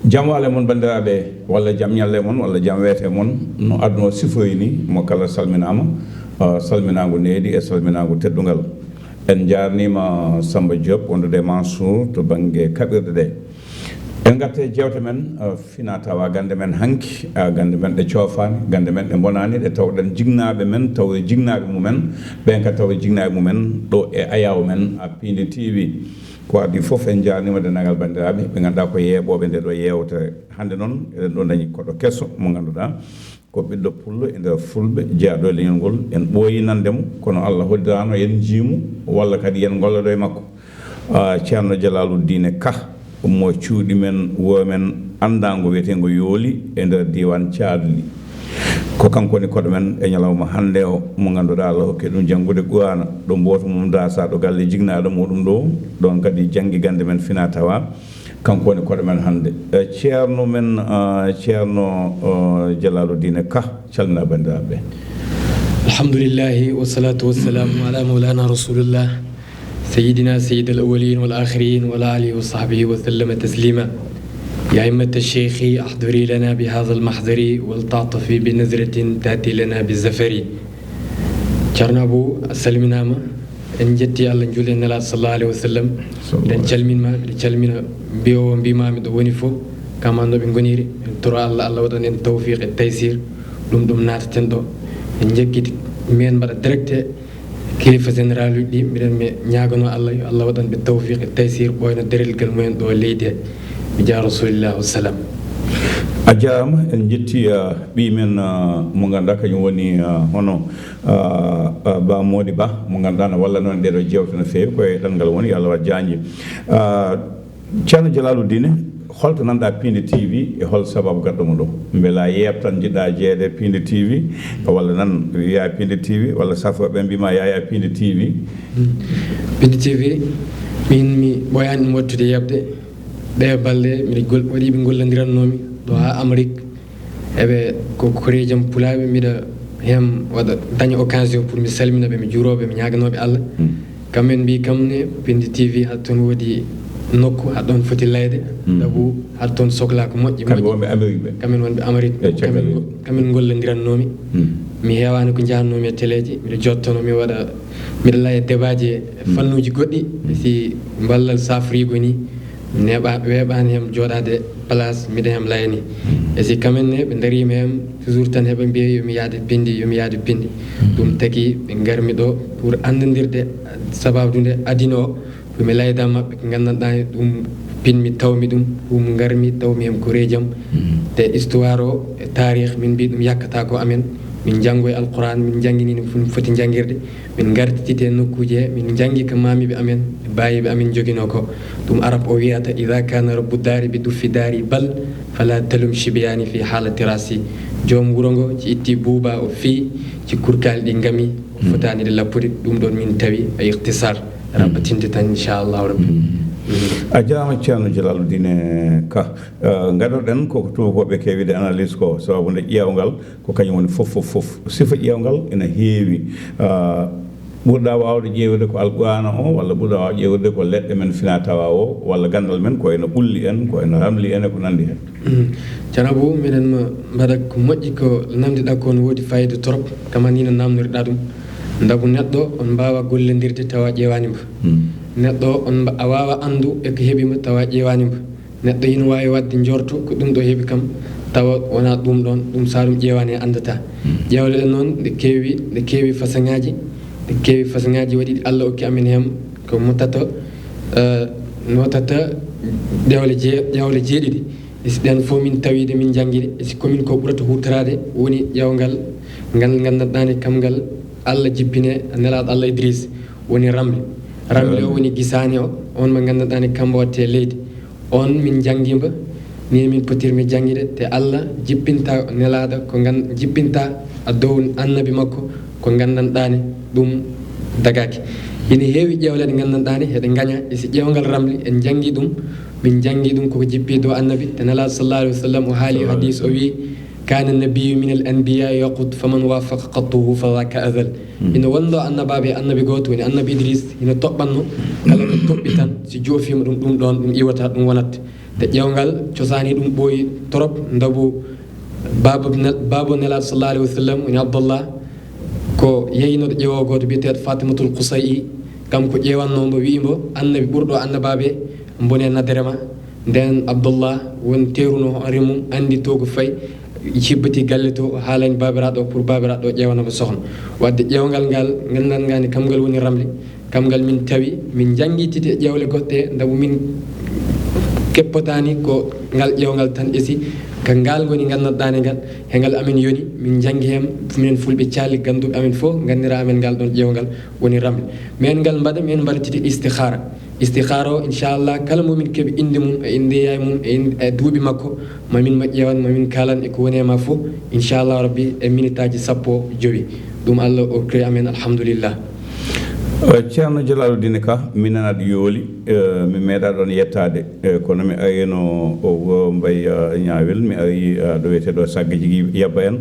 jam wale mon bandiraɓe walla jam ñalle mon walla jam weete mon no adno sifoyni mo kala salminama salminago needi e salminago teddugal en jarnima Samba Diop wondude Mansour to banggue kaɓirɗe ɗe en gatte jewte men fina tawa gande men hanki gande men ɗe coofani gande men ɗe bonani ɗe tawɗen jignaɓe men taw jignaɓe mumen ɓen ka taw jignaɓe mumen ɗo e ayaw men a Piindi TV ko adi fof en jarnima denagal bandiraɓe ɓe ganduɗa ko yeeɓoɓe nde ɗo yewtere hande noon eɗen ɗo dañi koɗo kesso mo ganduɗa ko ɓiɗɗo pullo e nder fulɓe jeeyaɗo e leñol ngol en ɓooyi nandemo kono Allah hoddirano yen jiimu walla kadi yen golloɗo e makko Thierno Jalaalou Dine Ka mo cuuɗi men women andango wiyetengo yooli e nder diwan Thiadly ko kanko woni koɗo men e ñalawma hannde o mo ngannduɗaa Allah hokki ɗum janngude Guyana ɗo mboto mum dasa ɗo galle jignaaɗo muɗum ɗo ɗon kadi janngi gande men fina tawa kanko woni koɗo men hannde ceerno men ceerno Jalaalou Dine Ka calmina banndiraaɓe alhamdulillahi wassalatu wassalamu ala mawlana rasulillah سيدنا سيد الأولين والآخرين وعلى آله وصحبه وسلم تسليما يا أئمة الشيخ أحضري لنا بهذا المحضر ولتعطفي بنظرة تأتي لنا بالزفر جرنابو سلمنا ما إن جتي الله نجولنا لا صلى الله عليه وسلم دن چلمين ما چلمين بيو بما مدوني فو كما نو بنغنيري ترى الله ودن التوفيق التيسير دم نات تندو إن جكيت مين بار دركت kilifa général ɗi miɗen mi ñaagano Allah waɗan ɓe tawfiq e taysir ɓoyno derelgal mumen ɗo leydi mi jaa rasulillah wasalam a jarama en jetti ɓi men mo ganduɗa kañum woni hono ba Mody Ba mo ganduɗa no walla noon ɗeɗo jewte no fewi koye ɗanngal woni yo Allah wat jañji Thierno Jalaalou Dine holto nanɗa Piindi TV e hol sababu gaddumo ɗo beela yebtan jiɗɗa jeede Piindi TV walla nan wiya Piindi TV walla safoɓe mbima yaya Piindi TV Piindi TV min mi ɓoyani ɗum wattude yebde ɓe balɗe miɗa waɗiɓe gollodirannomi ɗo ha Amérique eɓe ko korejam pulaɓe mbiɗa hem waɗa daña occasion pour mi salminaɓe mi juuroɓe mi ñaganoɓe Allah kamɓe mbi kamne Piindi TV ha toon woodi nokku ha ɗon foti layde ɗaɓu ha toon sohla ko moƴƴi kamɓe wonɓe Amérique ɓe kamen wonɓe Amérique kamen gollodirannomi mi hewani ko jahannomi e téléji mbiɗa jottono mi waɗa mbiɗa laya débat ji fannuji goɗɗi si ballal safrigo ni weeɓani hem jooɗade place mbiɗa hem layani e si kamen ne ɓe darima hem toujours tan heeɓe mbiya yomi yaade Piindi ɗum tagui ɓe garmi ɗo pour andodirde sababude adina o mi layda maɓɓe ko gandanɗa ɗum pinmi tawmi ɗum garmi tawmi hem korejam te histoire o e tarih min mbi ɗum yakkata ko amen min janggo e alquran min jangguini no foti jangguirde min gartitite nokkuji he min janggi ko mamiɓe amen e bayiɓe amen joguino ko ɗum arab o wiyata ida kana rabbu dari bi duffi dari bal fala talum shibiyani fi halati rasi joom wuro ngo ci itti buuba o fi ci kurkali ɗi gami o fotanide lappude ɗum ɗon min tawi e ihtisar rabatinde tan inchallahu rabbi a jarama Thierno Jalaalou Dine Ka gaɗoɗen koko tubakoɓe kewide analyse ko sababude ƴeewgal ko kañum woni fof sifa ƴeewgal ene heewi ɓurɗa wawde ƴeewde ko alqur'ana o walla ɓurɗa wawde ƴeewde ko leɗɗe men fina tawa o walla gandal men ko ene ɓulli en ko ene ramli en e ko nandi hen janabou miɗen mbaɗa ko moƴƴi ko namdiɗa ko ne woodi fayida trop kama ni no namdoriɗa ɗum ndagu neɗɗo on mbawa gollodirde tawa ƴeewanimo neɗɗo on a wawa andu eko heeɓima tawa ƴeewanimo neɗɗo ina wawi wadde jorto ko ɗum ɗo heeɓi kam tawa wona ɗum ɗon ɗum sa ɗum ƴeewani e andata ƴewle ɗen noon ɗe keewi façon ŋaji waɗi Allah okki amen hem ko notata ƴewle jeeɗiɗi esi ɗen fof min tawide min jangguiɗe esi komin ko ɓurata hutorade woni ƴewgal ngal gandanɗani kam ngal Allah jippine nelaɗo Allah Idriss woni ramle o woni guisani o on mo gandanɗani kambo watte leydi on min janggima ni min potirmi jangguide te Allah jippinta nelaɗo ko jippinta a dow annabi makko ko gandanɗani ɗum dagaki ina heewi ƴewle ɗe gandanɗani heɗe gaña esi ƴewgal ramli en janggi ɗum min janggi ɗum koko jippi dow annabi te nelaɗo sallallahu alaihi wasallam o haali hadis o wi كان النبي من الأنبياء يقود فمن وافق قطه فذاك أذل إنه وندو النبي قوت وين النبي إدريس إنه طبعاً على الطبيتان سجوا فيهم دون إيوتا دون ونات te ƴewgal cosani ɗum ɓooyi trop ndabu babo nelaɗo sallallahu alayhi wa sallam woni abdallah ko yeyinoɗo ƴeewo goto biyeteɗo fatimatul qusay kam ko ƴewannombo wiimbo annabi ɓurɗo annabaɓe bone nadere ma nden abdallah woni teruno hoore mum andi to ko fayi cibbati galle to haalani babiraɗo pour babiraɗo ƴewanamo sohna wadde ƴewgal ngal gandangani kam ngal woni ramle kam ngal min tawi min jangguitide e ƴewle goɗɗe ndabu min keppotani ko ngal ƴewgal tan esi ka ngal goni gandanɗane ngal he ngal amin yoni min janggi hen minen fulɓe calli ganduɓe amen fof gandira amen ngal ɗon ƴewgal woni ramle min ngal mbaɗa min mbaɗatide istikhara o inchallah kala momin keeɓi inde mum e inde yaye mum e duuɓi makko mamin ma ƴewan mamin kalan e ko woni e ma fof inchallah rabbi e minute aji 15 ɗum Allah o créé amen alhamdulillah. Thierno Jalaalou Dine Ka mi nanat yooli mi meeɗa ɗon yettade kono mi arino o mbay ñaawel mi ari ɗo wiyeteɗo sagge jigui yabba en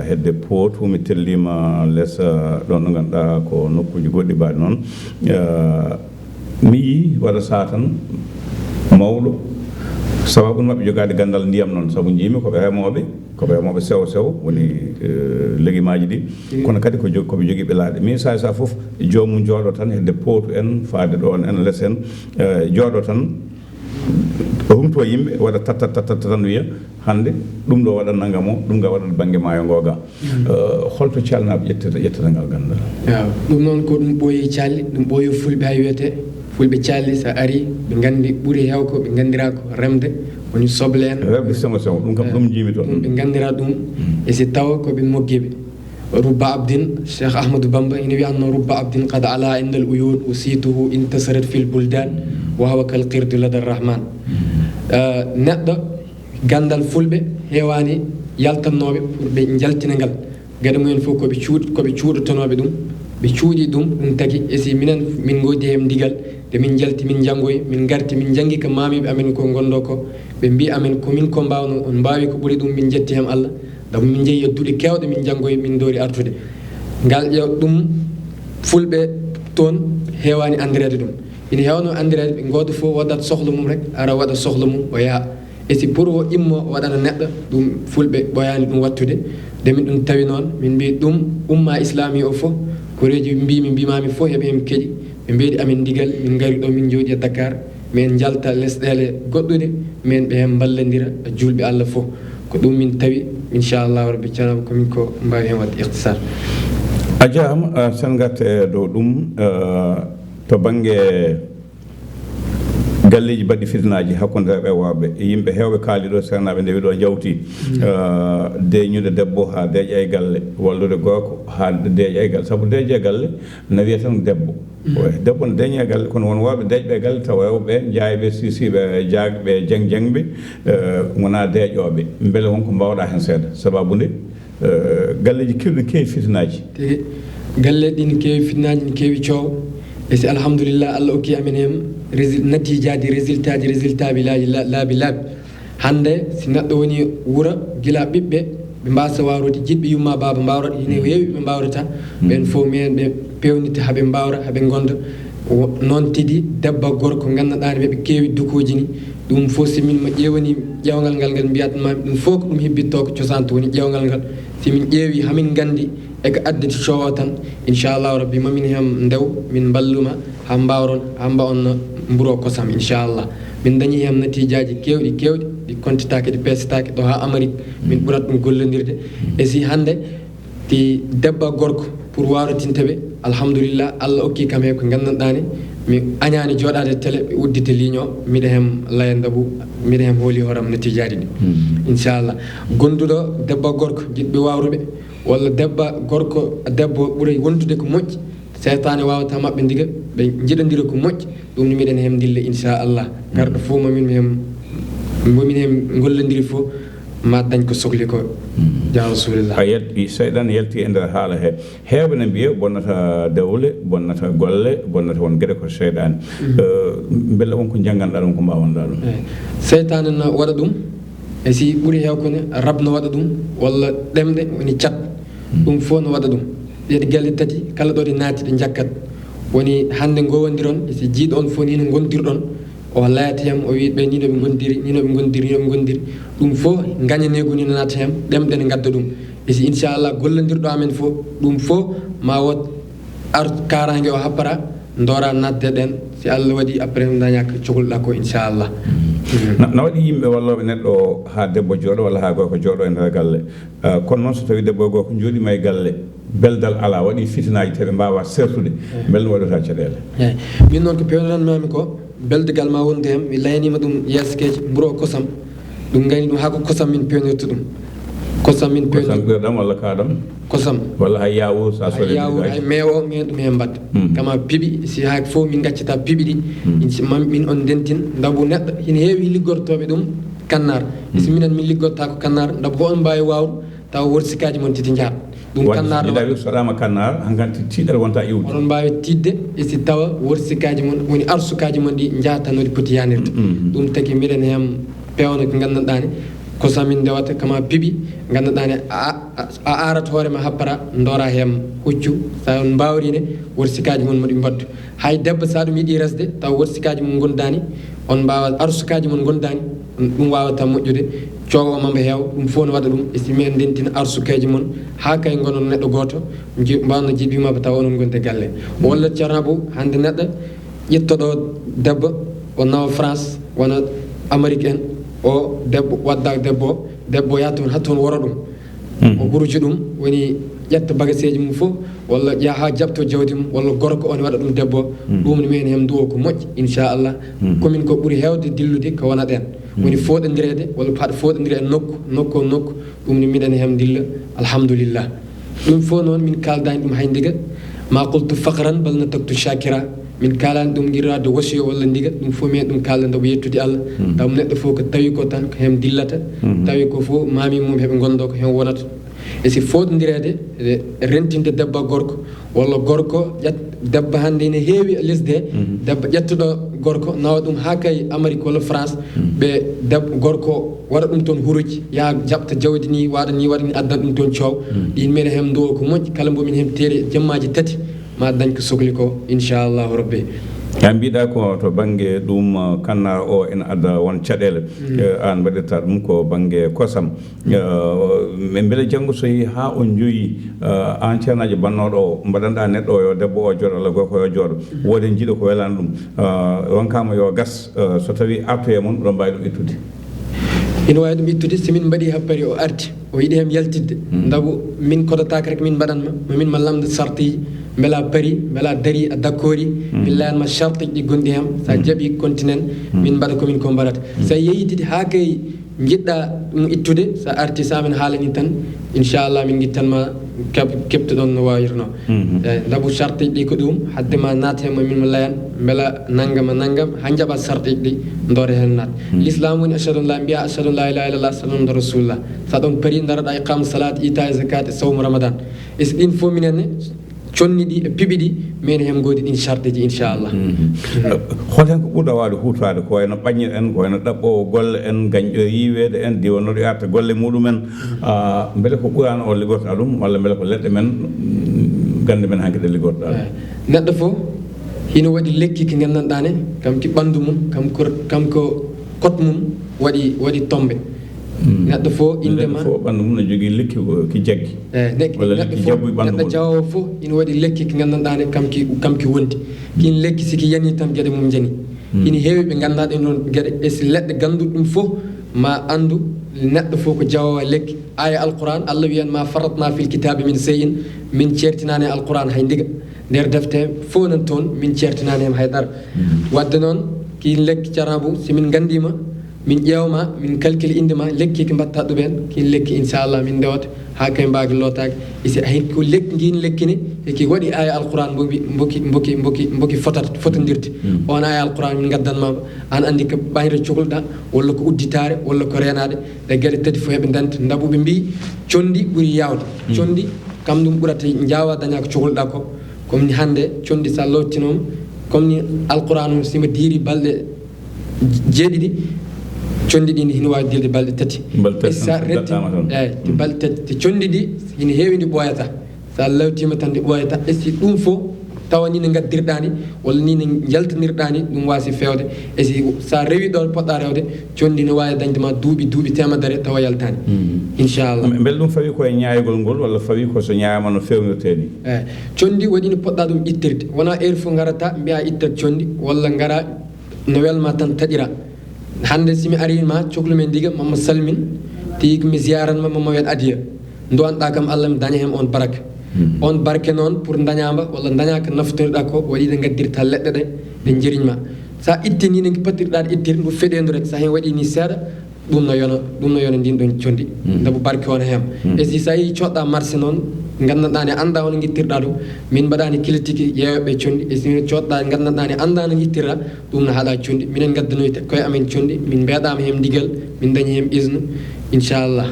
hedde Potou mi tellima less ɗon ɗo ganduɗa ko nokkuji goɗɗi mbaɗi noon mi yii waɗa satan mawɗo sababu mabɓe jogade gandal ndiyam noon saabu jiimi koɓe remoɓe sewo sewo woni leguimaji ɗi kono kadi koɓe jogui ɓe laaɗe min sa foof jomum jooɗo tan hedde Potou en faade ɗo en less en jooɗo tan o humto yimɓe waɗa tatta tan wiya hande ɗum ɗo waɗa naggam o ɗum ga waɗat banggue maayo ngo ga holto calnaɓe ƴettata ngal gandal ɗum noon ko ɗum ɓooyi calli ɗum ɓooyi fulɓe hay wiyete fulɓe calli sa ari ɓe gandi ɓuuri hewko ɓe gandira ko remde woni soble en rewde sewo sewo ɗum kam ɗum jiimi toon ɓe gandira ɗum e si tawa koɓe mogguiɓe rubba abdin cheikh ahmadou bamba ina wiyanno rubba abdin qad ala indal uyun usituhu intasarat fil buldan wa hawa kal qirdu lada rahman neɗɗo gandal fulɓe hewani yaltannoɓe pour ɓe jaltina ngal gueɗe mumen fof koɓe cuuɗotanoɓe ɗum ɓe cuuɗi ɗum tagi e si min godi hen ndigal te min jalti min janggoyi min garti min janggi ko mamiɓe amen ko gondo ko ɓe mbi amen komin ko mbawno on mbawi ko ɓuuri ɗum min jetti hen Allah damu min jeeyi e duuɗe kewɗe min janggoyi min doori artude ngal ƴeew ɗum fulɓe toon hewani andirede ɗum ina hewno andirede ɓe goto fof waɗat sohla mum rek ara waɗa sohla mum o yaaha e si pour o immo waɗana neɗɗo ɗum fulɓe ɓoyani ɗum wattude nde min ɗum tawi noon min mbi ɗum umma islami o fof ko reeji mbimami fof heeɓe hen keeɗi ɓe mbeɗi amen ndigal min gari ɗo min jooɗi e Dakar min jalta lesɗele goɗɗuɗe min ɓe hen ballodira e julɓe Allah fof ko ɗum min tawi inchallahu rabbi canaba komin ko mbawi hen wadde ikhtisar a jarama sen gatte dow ɗum to banggue galleji mbaɗɗi fitnaji hakkude rewoɓe yimɓe hewɓe kaali ɗo sernaɓe ndewi ɗo jawti deñude debbo ha deeƴa e galle wallude gorko ha deeƴa e galle saabu deeƴa e galle no wiya tan debbo debbo no deeña e galle kono won woɓe deeƴɓe e galle taw rewɓe jaayiɓe sisiɓe jagɓe jengɓe wona deeƴoɓe beele wonko mbawɗa hen seeɗa sababude galleji kewɗi kewi fitnaji tigi galle ɗi ne kewi fitnaji ne kewi coow e si alhamdulillah Allah okki amen hen natijaji résultat bi laabi hande si neɗɗo woni wuura gila ɓiɓɓe ɓe mbasa wawrude jiɗɓe yumma baba mbawrata ine heewi ɓe mbawrata ɓen fof men ɓe pewnita haaɓe mbawra haaɓe gonda noon tigi debbo gorko gandanɗani ɓeɓe kewi dukoji ni ɗum fof simin mo ƴewani ƴewgal ngal mbiyatmami ɗum fof ko ɗum hebbitto ko cosan to woni ƴewgal ngal simin ƴeewi hamin gandi eko addete coowo tan inchallahu rabbi mamin hen ndew min balluma ha mbawon mburo kosam inchallah min dañi hen natijaji kewɗi ɗi kontitake ɗi pesetake ɗo ha Amérique min ɓurat ɗum gollodirde e si hande ti debbo gorko pour wawratinteɓe alhamdulillah Allah okki kam he ko gandanɗani mi añani joɗade télé ɓe uddite ligne o miɗa hen laya ndabu miɗa hen hooli horam natijaji ɗi inchallah gonduɗo debbo gorko jiɗɓe wawruɓe walla debbo ɓuuray wontude ko moƴƴi seytane wawata mabɓe ndiga ɓe jiɗodira ko moƴƴi ɗum ni miɗen hen dilla inchallah garɗo fof momin hen gollodiri fof ma dañ ko sohli ko ja rasulillah a yalti seyɗan yalti e nder haala he heewɓe ne mbiya bonnata dewle bonnata golle bonnata won gueɗe ko seyɗani beele wonko jangganɗa ɗum ko mbawonɗa ɗum seytane no waɗa ɗum e si ɓuuri hewkone rab no waɗa ɗum walla ɗemɗe woni cat ɗum fof no waɗa ɗum ɗeɗe galle tati kala ɗo ɗe naati ɗe jakkat woni hande gowodiron si jiiɗo on fof ni no gondirɗon o laati hem o wi ɓe ni no ɓe gondiri ni no ɓe gondiri ni no ɓe gondiri ɗum fof gañanego ni nanata hem ɗemɗen gadda ɗum isi inchallah gollodirɗo amen fof ɗum fof ma wot ar karangue o happara dora nadde ɗen si Allah waɗi après dañaka cohluɗa ko inchallah na waɗi yimɓe walloɓe neɗɗo ha debbo jooɗo walla ha gorko jooɗo e nder galle kono noon so tawi debbo e gorko jooɗima e galle beldal ala waɗi fitinaji teɓe mbawa sertude beelno waɗata caɗele eyyi min noon ko pewnoranmami ko beldegal ma wonde hem mi layanima ɗum yeesekeji mburo o kosam ɗum gani ɗum haako kosam min pewnirta ɗum kosam min kosam ɓirɗam walla kaɗam kosam walla hay yawur sa sole yawur hay meewo min ɗum hen mbadda kama piiɓi si haaki fof min gaccata piiɓi ɗi min on dentin dabu neɗɗo hina heewi liggortoɓe ɗum kannar si minen min liggorta ko kannar dabu ho on mbawi wawde taw worsikaji moon titi jaar ɗum kannar ɗum soɗama kannar hankkadi tiiɗal wonta iwde oɗon mbawi tidde esi tawa worsikaji moon woni arsukaji moon ɗi jaata nodi poti yanirde ɗum tagui miɗen hem pewno ko gandanɗa ni kosamin ndewata kama piiɓi gandanɗane a arata hoorema happara dora hem huccu sa mbawrine worsikaji moon moɗi mbaddu hay debbo sa ɗum yiiɗi resde taw worsikaji mum gondani on mbawa arsukaji moon gondani ɗum wawata moƴƴude coowo mamba heew ɗum fof no waɗa ɗum e si min dentina arsukaji moon ha kay gonon neɗɗo goto mbawno jiɗbimaba taw onon gonte galle walla Thierno Abou hande neɗɗo ƴettoɗo debbo o nawa France wona Amérique en o debbo wadda debbo yaha toon ha toon woro ɗum o ɓuruji ɗum woni ƴetta bagaseji mum fof walla ƴeeha jabto jawdi mum walla gorko on waɗa ɗum debbo ɗum ne min hem duwo ko moƴƴi inchallah komin ko ɓuuri hewde dillude ko wona ɗen woni foɗodirede walla haɗa foɗodiri e nokku ɗum ne miɗen hem dilla alhamdulillah ɗum fof noon min kaldani ɗum hay ndiga ma qultu faqran bal nataktu shakira min kalani ɗum guirade wasiyo walla ndiga ɗum fof min ɗum kalda ndeɓo yettude Allah taw neɗɗo fof ko tawi ko tan ko hen dillata tawi ko fof mami mum heɓe gondo ko hen wonata e si foɗodirede rentinde debbo gorko walla gorko debbo hande ne heewi lesdi he debbo ƴettuɗo gorko nawa ɗum ha kay Amérique walla France ɓe debbo gorko waɗa ɗum toon huruji ya jaɓta jawdi ni waɗa ni addan ɗum toon coow ɗin mine hem duwo ko moƴƴi kala mbomin hem teeri jammaji tati ma dañ ko sohli ko inchallahu rabbi ya mbiɗa ko to banggue ɗum kannar o ene adda won caɗele an mbaɗirta ɗum ko banggue kosam beele janggo so yi ha on joyi an ceernaji bannoɗo o mbaɗanɗa neɗɗo o yo debbo o jooɗo walla gorko yo jooɗo woodi en jiiɗo ko welani ɗum wonkama yo gas so tawi artu e moon ɗon mbawi ɗum ittude ina wawi ɗum ittude somin mbaɗi happari o arti o yiiɗi hem yaltidde dabu min kodotaka rek min mbaɗanma mamin ma lamde sartiji beela pari beela dari a dakkori min layanma charte ɗi gonɗi hem sa jaaɓi continent min mbaɗa komin ko mbaɗata sa yeyitide ha kay jiɗɗa ɗum ittude sa arti sa min haalani tan inchallah min guittanma keptoɗon no wawirno dabu charte ɗi ko ɗum haddema naata hen min mo layan beela naggam ha jaaɓa charte ɗi doore hen naat l'islam woni achadu an la mbiya achadu an la ilaha illallah sallallahu rasulullah sa ɗon pari daroɗa iqama salat ita e zakat e sawmu ramadan e so ɗin fof minenne conni ɗi e piiɓi ɗi min hen godi ɗin charte ji inchallah hol hen ko ɓurɗa wawde hutade ko wayno ɓaññe en ko wayno ɗaɓɓowo golle en gañƴo yiwede en diwanoɗo yarta golle muɗumen beele ko ɓurano o liggorta ɗum walla beele ko leɗɗe men gande men hanke ɗe liggorɗa ɗum neɗɗo fof hino waɗi lekki ko gandanɗane kam ki ɓandu mum kam ko kot mum waɗi tombe neɗɗo fof indema fof ɓandu mum ne jogui lekki ki jaggi neɗɗo jawowo fof ina waɗi lekki ko gandanɗane kam ki wondi kin lekki siki yani tan gueɗe mum jani ina heewi ɓe ganduɗa ɗen noon gueɗe e si leɗɗe ganduɗe ɗum fof ma andu neɗɗo fof ko jawowo lekki aya alquran Allah wiyan ma faratna fil kitabi min shay'in min certinani alquran hay ndiga nder defte fof nan toon min certinani hem haydara wadde noon kin lekki Thierno Abou simin gandima min ƴewma min calcule indema lekki ko mbatta ɗumen kin lekki inchallah min ndewata ha kay mbagi lotaki isi ko lekki guin lekkini eki waɗi aya alquran mboki fotodirde on aya alquran min gaddanmama an andi ko ɓayre cohluɗa walla ko udditare walla ko renade ɗe gueɗe tati fof heɓe danta dabu ɓe mbi condi ɓuuri yawde condi kam ɗum ɓurata jawa daña ko cohluɗa ko comme ni hande condi sa lottinoma comme ni alquran o sima diri balɗe jeeɗiɗi condi ɗi hino wawi dilde balɗe tati sa retti eyyi balɗe tati te condi ɗi hino heewi ndi ɓoyata sa lawtima tan ndi ɓoyata e si ɗum fof tawa ni ne gaddirɗani walla ni ne jaltinirɗani ɗum wasi fewde e si sa rewi ɗo poɗɗa rewde condi ne wawi dañde ma duuɓi temedere tawa yaltani inchallah bel ɗum fawi koye ñaayugol ngol walla fawi ko so ñaayama no fewnirte ni condi waɗi no poɗɗa ɗum ittirde wona heure fof garata mbiya ittat condi walla gara no welma tan taƴira hande simi arima cohlumen diga mama salmin tigi mi ziyaranma mama wiyat adiya duwanɗa kam Allah mi daña hen on baraka on barke noon pour dañamba walla dañaka naftorɗa ko waɗi ɗe gaddirta leɗɗe ɗe ɗe jiriñma sa itti ni ne pattirɗa ɗe ittir ndu feɗendu rek sa hen waɗi ni seeɗa ɗum no yona ndin ɗon condi dabo barke on hem e si sa yi coɗɗa marché noon gandanɗa ne anda hono guittirɗa ɗum min mbaɗani kilitiki yeweɓe condi e si coɗɗa gandanɗa ne anda no guittirɗa ɗum no haɗa condi minen gaddanoyte koye amen condi min mbeɗama hen ndigal min dañi hen isnu inchallah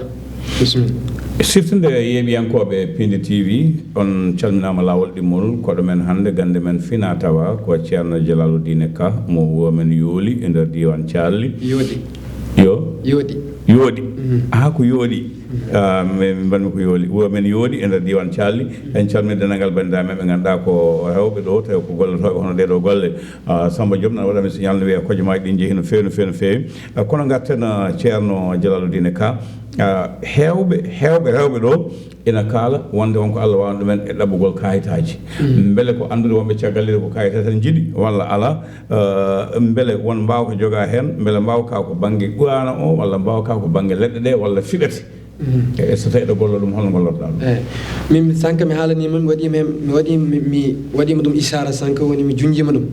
bismillah siftinde yeeɓiyankoɓe Piindi TV on calminama lawol ɗimmol koɗo men hannde gande men fina tawa ko Thierno Jalaalou Dine Ka mo wuwa men yooli e nder diwan Thialli yooɗi ko yooɗi min mbanmi ko yooli wuwa men yooɗi e nder diwan Thialli en calmini dendagal bandiraɓe men ɓe ganduɗa ko rewɓe ɗo tawi ko gollotoɓe hono ɗeɗo golle Samba Diop nana waɗami signal no wiya kojomaji ɗi jeehi no fewi kono garten Thierno Jalaalou Dine Ka hewɓe ɗo ina kaala wonde wonko Allah wawno ɗumen e ɗaɓɓugol kayitaji beele ko andude wonɓe caggalide ko kayita tan jiiɗi walla ala beele won mbawka joga hen beele mbawka ko banggue qurana o walla mbawka ko banggue leɗɗe ɗe walla fiɓete e so tawi ɗo gollo ɗum holno gollotɗa ɗum min sanka mi haalanima mi waɗima ɗum isara sanka woni mi junjima ɗum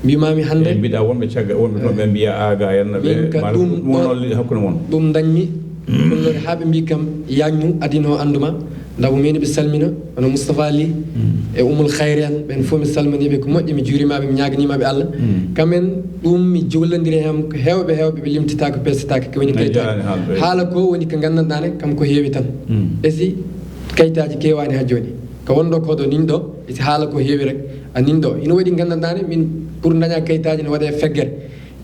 mbimami hande mbiɗa wonɓe cagga wonɓe toon ɓe mbiya aga henna ɓe monolli hakkude moon ɗum dañmi kollore haaɓe mbi kam yañu adino anduma ndaw meni ɓe salmina hono Moustapha Ly e Umul Khayri en ɓen fof mi salminiɓe ko moƴƴi mi juurimaɓe mi ñaganimaɓe Allah kamen ɗum mi juwlodiri hen ko hewɓe ɓe limtitaka pessetaka ko woni kayitaji haala ko woni ko gandanɗane kam ko heewi tan e si kayitaji kewani ha joni ko wonɗo koɗo nin ɗo esi haala ko heewi rek a nin ɗo ina waɗi gandanɗane min pour daña kayitaji ne waɗe feggere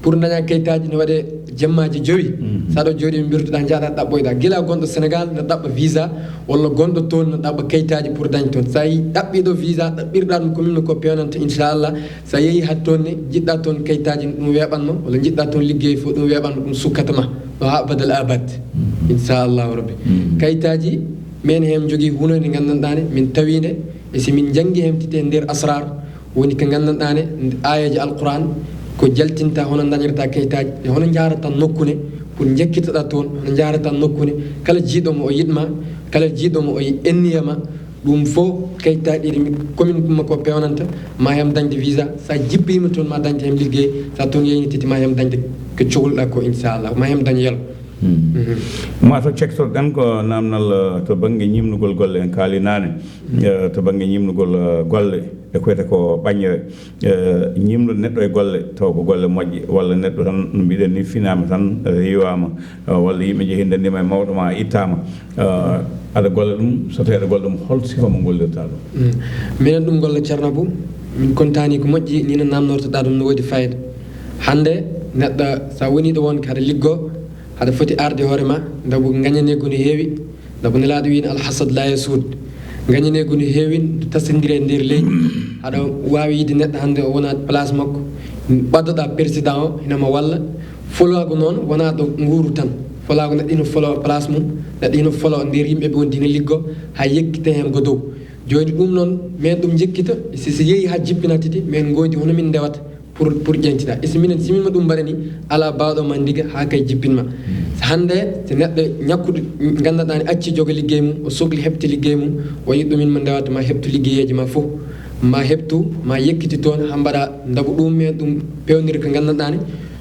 pour daña kayitaji ne waɗe jammaji joyi saɗo jooɗi mi mbirtuɗa jaaɗa ɗaɓɓoyɗa gila gonɗo Sénégal ne ɗaɓɓa visa walla gonɗo toon ne ɗaɓɓa kayitaji pour dañ toon sa yi ɗaɓɓiɗo visa ɗaɓɓirɗa ɗum commune ko pewnanta inchallah sa yeehi hat toon ne jiɗɗa toon kayitaji ɗum weɓanma walla jiɗɗa toon ligguey fof ɗum weɓanma ɗum sukkatama ɗo ha badal abad inchallahu rabbi kayitaji min hen jogui hunde nde gandanɗane min tawide e si min janggui hemtite nder asrar woni ko gandanɗane ayaji alquran ko jaltinta hono dañirta kayitaji e hono jarata nokkune pour jekkitoɗa toon hono jarata nokkune kala jiiɗomo o yiɗma kala jiiɗomo o enniyama ɗum fof kayitaji ɗiɗi commune makko pewnanta ma hem dañde visa sa jippima toon ma dañde hem ligguey sa toon yeynititi ma hem dañde ko cohluɗa ko inchallah ma hem dañ yelo ma to cektoɗen ko namdal to banggue ñimnugol golle en kaali nane to banggue ñimnugol golle e koyta ko ɓaññere ñimnude neɗɗo e golle taw ko golle moƴƴe walla neɗɗo tan no mbiɗen ni finama tan riwama walla yimɓe jeehi ndendima e mawɗo ma ittama aɗa golla ɗum so tawi aɗa golla ɗum hol sifa mo gollirta ɗum minen ɗum golla Thierno Abou min contani ko moƴƴi ni no namnortoɗa ɗum no woodi fayida hande neɗɗo sa woni ɗo wonko haɗa liggo haɗa foti arde hoorema dabu gañanego no heewi dabu nelaɗo wino alhasad la yasud gañanego no heewi tasodiri e nder leydi haɗa wawi yide neɗɗo hande o wona place makko ɓaddoɗa président o hinama walla folago noon wona ɗo nguuru tan folago neɗɗo ino folo place mum neɗɗo ino folo nder yimɓeɓe woni dina liggo ha yekkita hen go dow joni ɗum noon min ɗum jekkita si yeehi ha jippinatiti min goodi hono min ndewata pour ƴentita e simin siminma ɗum mbaɗani ala bawɗo ma ndiga ha kay jippinma hande so neɗɗo ñakkude gandanɗani acci jogo liggey mum o sohli heɓte liggey mum o yi ɗumin ma ndewata ma heɓtu liggeyeji ma fof ma heɓtu ma yekkiti toon ha mbaɗa dabu ɗum men ɗum pewniri ko gandanɗani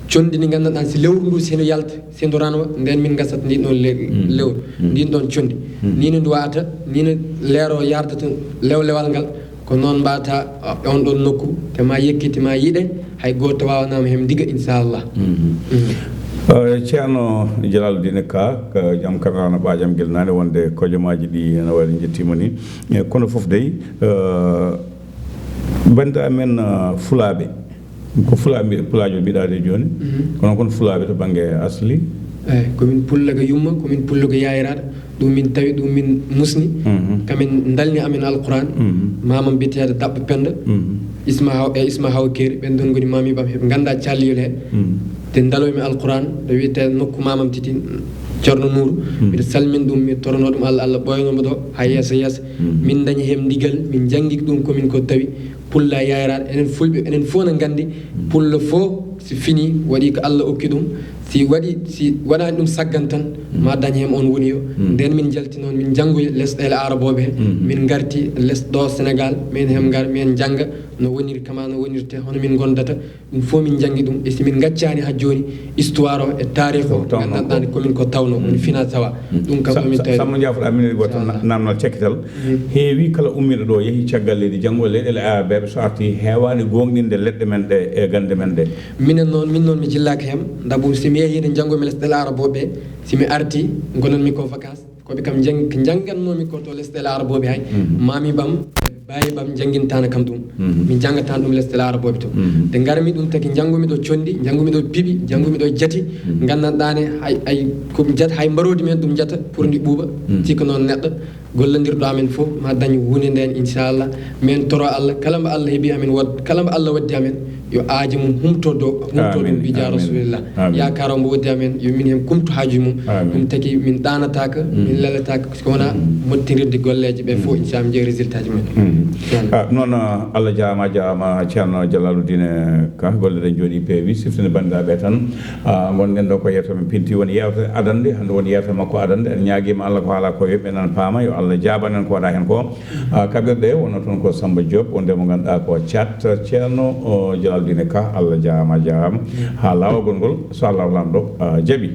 condi ndi gandanɗani si lewru ndu seno yalta sendo ranwa nden min gasat ndin ɗon lewru ndin ɗon condi ni no ndu wata ni no leero yardata lewlewal ngal ko noon mbata on ɗon nokku te ma yekkiti ma yiɗe hay goto wawanama hem diga inchallah Thierno Jalaalou Dine Ka ko jam caméra no ɓaajam guel nane wonde kojomaji ɗi no waɗi jettima ni kono foof dey bandiraɓe men fulaɓe ko fulaɓe pulajo mbiɗade joni kono kon fulaɓe to banggue asli eyyi komin pullaga yumma komin pullaga yayiraɗo ɗum min tawi ɗum min musni kamin dalni amen alquran mamam biyeteɗo dabɓe penda isma haw keri ɓen ɗon goni mami ɓam heɓe ganda calliyol he te daloymi alquran ɗo wiyete nokku mamam titi Thierno Nour mbiɗa salmin ɗum mi torno ɗum Allah ɓoynomo ɗo ha yeeso yeeso min dañi hen ndigal min janggi ɗum komin ko tawi pulla yayrat enen fulɓe enen fof no gandi pulla fof si fini waɗi ko Allah okki ɗum si waɗani ɗum saggan tan ma dañ hen on woni yo nden min jalti noon min janggoy lesɗele araboɓe he min garti lesɗo Sénégal min hem gar min jangga no woniri kama no wonirte hono min gondata ɗum fof min janggi ɗum e simin gaccani ha joni histoire o e tarikh o gandanɗani komin ko tawno woni fina tawa ɗum kam komin tawi sammo jafoɗa minute goto namnal cekkital heewi kala ummiɗo ɗo yeehi caggal leydi janggo leyɗele arabeɓe so arti hewani gonɗinde leɗɗe men ɗe e gande men ɗe min noon mi jillaki hem dabu simi yeehi ɗe janggomi lesɗele araboɓe simi arti gonanmi ko vacance koɓe kam janggannomi ko to lesɗele araboɓe hay mami ɓam bayi ɓam janguintano kam ɗum min jangatano ɗum lesɗele araboɓe to nde garmi ɗum tagi jangumi ɗo condi jangumi ɗo piiɓi jangumi ɗo jati gandanɗane hay ko jata hay mbarodi men ɗum jata pour ndi ɓuuɓa sikka noon neɗɗo gollodirɗo amen fof ma dañ hunde nden inchallah min toro Allah kala mbo Allah heeɓi amen kala mbo Allah waddi amen yo aaji mum humto ɗum bija rasulillah yakaro mbo waddi amen yo min hen kumto haaju mum ɗum tagi min ɗanataka min lelataka ko wona mottirirde golleje ɓe fof inchallah mi jeeyi résultat ji mumen noon Allah jaama Thierno Jalaalou Dine ka golle ɗen jooɗi peewi siftinde bandiraɓe tan gonɗen ɗo ko yewtere men Piindi woni yewtere adande hande woni yewtere makko adande en ñaaguima Allah ko haala ko yoɓɓe nan paama yo Allah jaabanen ko waɗa hen ko kaɓirɗe wonno toon ko Samba Diop wonde mo ganduɗa ko Thiat Thierno Jalaalou Dine ka Allah jaama ha lawol ngol so Allah lamɗo jaaɓi